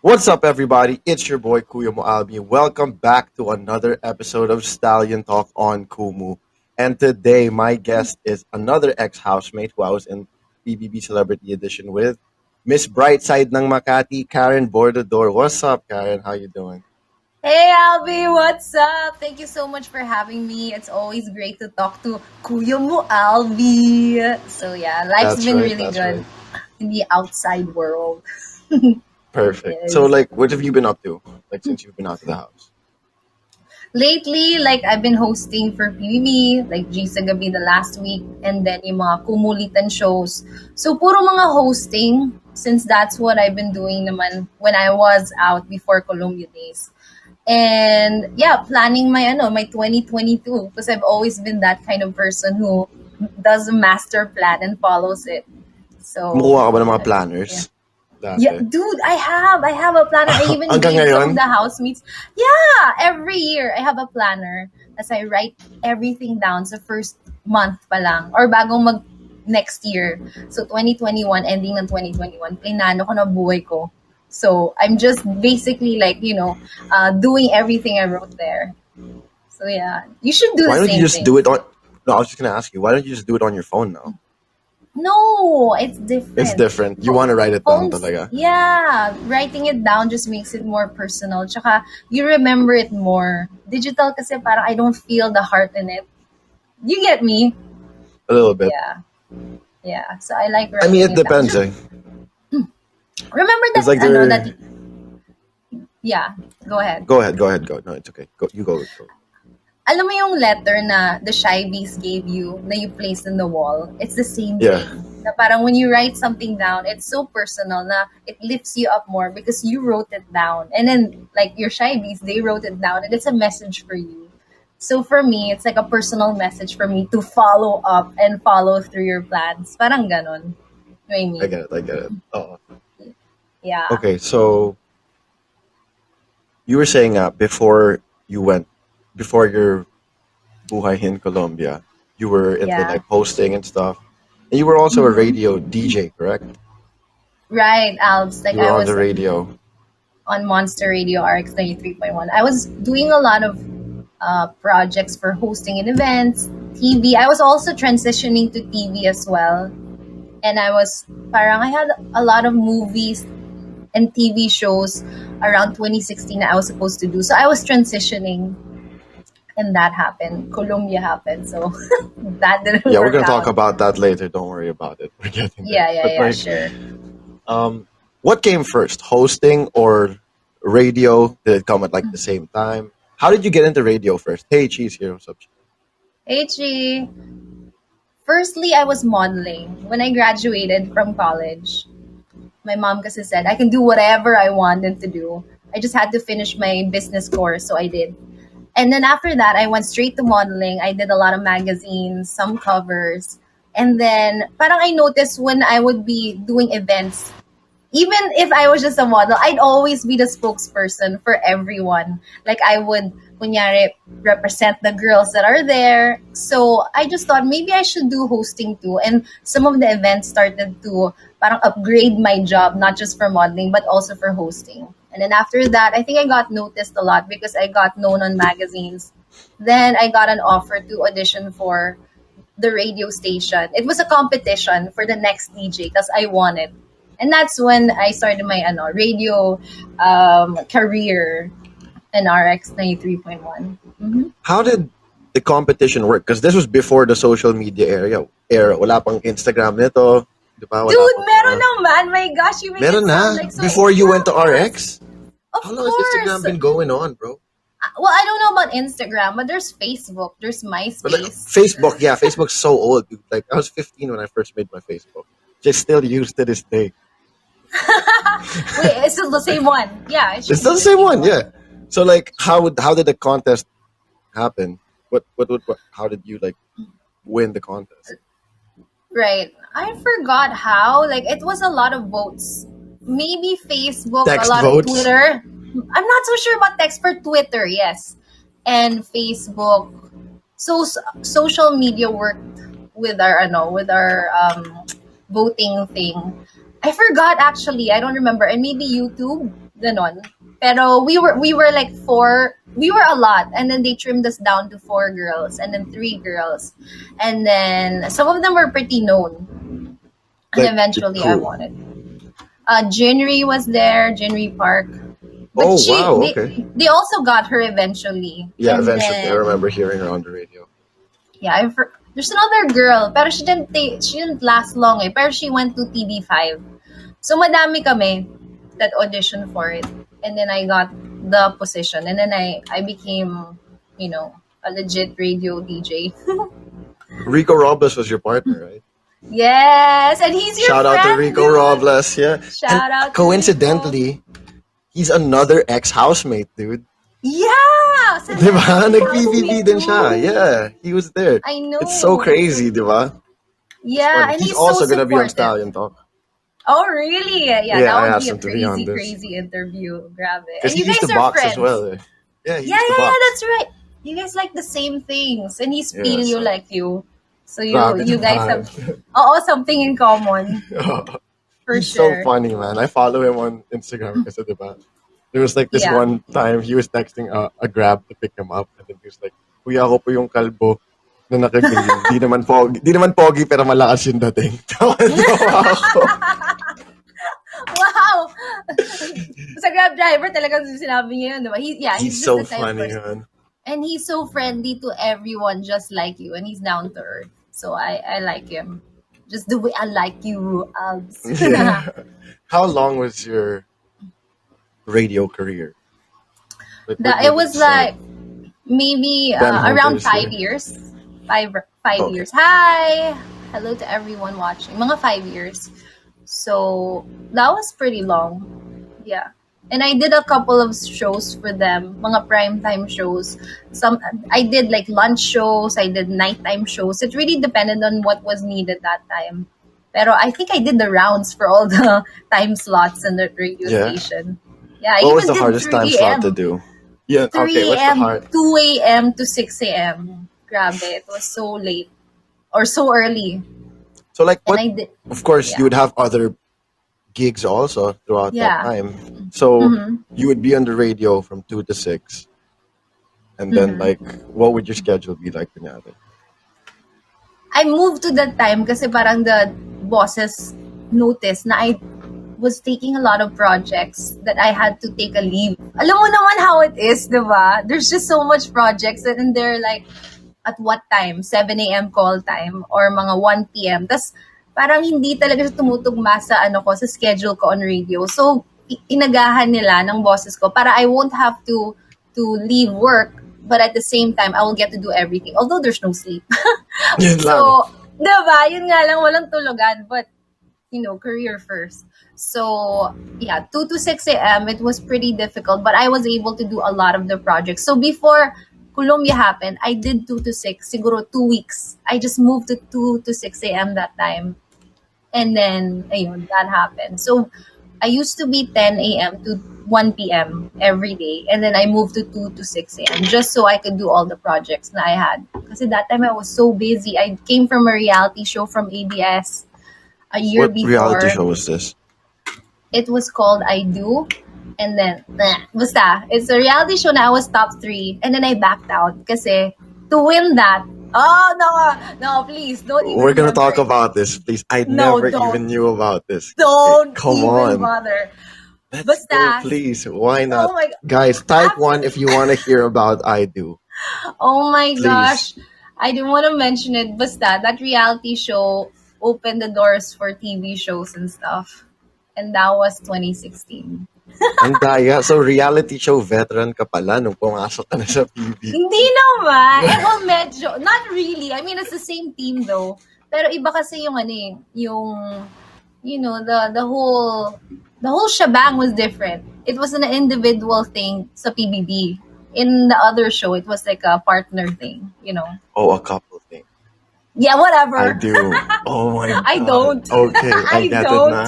What's up, everybody? It's your boy Kumu Albi. Welcome back to another episode of Stallion Talk on Kumu. And today, my guest is another ex-housemate who I was in PBB Celebrity Edition with, Miss Brightside ng Makati, Karen Bordador. What's up, Karen? How you doing? Hey Albie, what's up? Thank you so much for having me. It's always great to talk to Kuya mo Albie. So yeah, life's That's been right. really That's good right. in the outside world. It Perfect. So, is. like, what have you been up to? Like, since you've been out of the house? Lately, like I've been hosting for PBB, like G sa Gabi the last week, and then yung mga kumulitan shows. So puro mga hosting since that's what I've been doing naman when I was out before Columbia days. And yeah, planning my 2022 because I've always been that kind of person who does a master plan and follows it. So Kumukuha ka ba ng mga yeah. planners? Yeah, Dati. dude, I have a planner. I even Hanggang gave some of ngayon? the housemates. Yeah, every year I have a planner as I write everything down sa first month pa lang or bagong mag next year. So 2021, ending ng 2021, plinano ko na buhay ko. So I'm just basically doing everything I wrote there. So yeah, you should do the Why don't you same just do thing. it on... No, I was just going to ask you, why don't you just do it on your phone now? No, it's It's different. different. You want to write it down Phones, talaga. yeah, writing it down just makes it more personal. Tsaka, you remember it more. Digital kasi parang I don't feel the heart in it. You get me? A little bit. Yeah, yeah. So I like I mean, writing it it down. depends, Just eh. remember Because that, like there... yeah, go ahead. Go ahead. No, it's okay. Go, you go. Alam mo yung letter na the shy bees gave you na you placed in the wall? It's the same Yeah. thing. Na parang when you write something down, it's so personal na it lifts you up more because you wrote it down. And then, like your shy bees, they wrote it down and it's a message for you. So for me, it's like a personal message for me to follow up and follow through your plans. Parang ganon. You know what I I mean? get it. Oh, Yeah. okay. So you were saying before your buhay in Colombia, you were into Yeah. like hosting and stuff, and you were also a hmm radio DJ, correct? Right, Alps. Like You were I on the was radio. on Monster Radio RX 93.1. I was doing a lot of projects for hosting in events, TV. I was also transitioning to TV as well. And I had a lot of movies and TV shows around 2016 that I was supposed to do. So I was transitioning and that happened. Colombia happened. So that didn't Yeah, we're work gonna talk out. about that later. Don't worry about it. We're getting there. Yeah, yeah, But yeah, like, sure. what came first, hosting or radio? Did it come at like the same time? How did you get into radio first? Hey, Cheese here. What's up? HG. Firstly, I was modeling. When I graduated from college, my mom kasi said I can do whatever I wanted to do. I just had to finish my business course, so I did. And then after that, I went straight to modeling. I did a lot of magazines, some covers. And then parang I noticed when I would be doing events, even if I was just a model, I'd always be the spokesperson for everyone. Like I would, kunyari, represent the girls that are there. So I just thought maybe I should do hosting too. And some of the events started to parang upgrade my job, not just for modeling, but also for hosting. And then after that, I think I got noticed a lot because I got known on magazines. Then I got an offer to audition for the radio station. It was a competition for the next DJ because I won it. And that's when I started my radio career in RX 93.1. Mm-hmm. How did the competition work? Because this was before the social media era. Wala pang Instagram nito. Di ba? Wala Dude, pang meron mga... naman. My gosh, you make it Meron sound na. like so. Before you Yeah, went of to course. RX? Of How long has Instagram course. been going on, bro? Well, I don't know about Instagram, but there's Facebook, there's But like MySpace. Facebook, yeah, Facebook's so old, dude. Like I was 15 when I first made my Facebook. Just still used to this day. Wait, it's still the same one. Yeah, it It's should still be the the same same one, one. yeah. So like how did the contest happen? What how did you like win the contest? Right. I forgot how. Like, it was a lot of votes. Maybe Facebook, a Text lot of votes? Twitter. I'm not so sure about text for Twitter, yes. And Facebook. So, social media worked with our voting thing. I forgot actually. I don't remember. And maybe YouTube. Ganon. Pero we were like four. We were a lot, and then they trimmed us down to four girls, and then three girls, and then some of them were pretty known. And Like eventually, I who? won it. Jinri was there, Jinri Park, but Oh she wow, okay. they also got her eventually, Yeah, and eventually I remember then hearing her on the radio. yeah, there's another girl, pero she didn't last long eh, pero she went to TV5. So madami kami that audition for it. And then I got the position. And then I became, a legit radio DJ. Rico Robles was your partner, right? Yes, and he's your Shout out to friend, Rico dude. Robles, yeah. And Shout out to Rico. coincidentally, he's another ex-housemate, dude. Yeah! Di ba? Celebrity Nag-PBB housemate din siya. too. Yeah, he was there. I It's so know. It's so crazy, di ba? It's yeah, funny. and He's he's so also gonna be on supportive. Stallion Talk. Oh, really? Yeah, Yeah, that I would be asked a him to be on crazy, this. crazy interview. Grab it. Because And he you used to guys are box as friends. well. Eh. Yeah, he Yeah, used to yeah, yeah, box. that's right. You guys like the same things, and he's Yeah, paleo so like you. So grabe you guys naman. have something in common for He's so sure. funny, man. I follow him on Instagram kasi, diba? There was like this Yeah. one time he was texting a grab to pick him up and then he was like, Kuya, ako po yung kalbo na naka-green. Di naman pogi pero malakas yung dating. Tawa ako. Wow. Sa Grab driver talagang sinabi niya yun, diba? He's He's just so the type of funny, person. man. And he's so friendly to everyone just like you, and he's down to earth. So I like him. Just the way I like you, Albs. Yeah. How long was your radio career? Like, where It did it was start? like maybe Ben around Hunters, yeah. 5 years. Five Okay. years. Hi, hello to everyone watching. Mga 5 years. So that was pretty long. Yeah. And I did a couple of shows for them, mga primetime shows. Some I did like lunch shows, I did nighttime shows. It really depended on what was needed that time. Pero I think I did the rounds for all the time slots in the radio Yeah. station. Yeah, I What was even the did hardest time 3 slot to a.m. do? Yeah, okay, 3 what's the a.m., hard? 2 a.m. to 6 a.m. Grabe, it was so late or so early. So like And what I did, of course you yeah, would have other gigs also throughout that yeah. time. So Mm-hmm. you would be on the radio from 2 to 6 and then like Mm-hmm. what would your schedule be like kunyari? I moved to that time kasi parang the bosses noticed na I was taking a lot of projects that I had to take a leave. Alam mo naman how it is, di ba? There's just so much projects and they're like, at what time? 7 a.m. call time or mga 1 p.m. Tas parang hindi talaga siya tumutugma sa sa schedule ko on radio. So, inagahan nila ng bosses ko para I won't have to leave work, but at the same time, I will get to do everything. Although there's no sleep. Yun lang. So, diba? Yun nga lang, walang tulugan. But, career first. So, yeah, 2 to 6 a.m., it was pretty difficult, but I was able to do a lot of the projects. So, before Colombia happened, I did 2 to 6, siguro 2 weeks. I just moved to 2 to 6 a.m. that time. And then, ayun, that happened. So, I used to be 10 a.m. to 1 p.m. every day. And then I moved to 2 to 6 a.m. just so I could do all the projects na I had. Kasi that time I was so busy. I came from a reality show from ABS a year What reality before. show was this? It was called I Do. And then, basta, it's a reality show na I was top 3. And then I backed out kasi to win that, oh, no, please, don't even We're gonna remember talk it. about this, please. I No, never don't. even knew about this. Don't Come even on. bother. Let's go, Basta, please. Why not? oh my, Guys, type after, 1 if you want to hear about I Do. oh my Please. gosh, I didn't want to mention it. Basta, that reality show opened the doors for TV shows and stuff. And that was 2016. Ang daya. So, reality show veteran ka pala nung pumasok ka na sa PBB. Hindi naman. Well, medyo. Not really. I mean, it's the same team though. Pero iba kasi yung the whole shebang was different. It was an individual thing sa PBB. In the other show, it was like a partner thing. Oh, a couple thing. Yeah, I whatever. do. Oh my God. I don't. Okay, I I get it don't. na.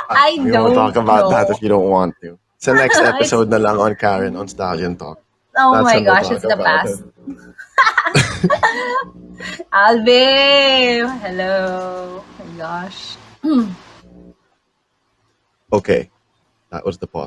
I We won't talk don't about that know. if you don't want to. Sa next It's, episode na lang on Karen on Stallion Talk. oh That's my when we'll gosh, talk it's the about past. it. Albe, hello. Oh my gosh. Okay, that was the pause.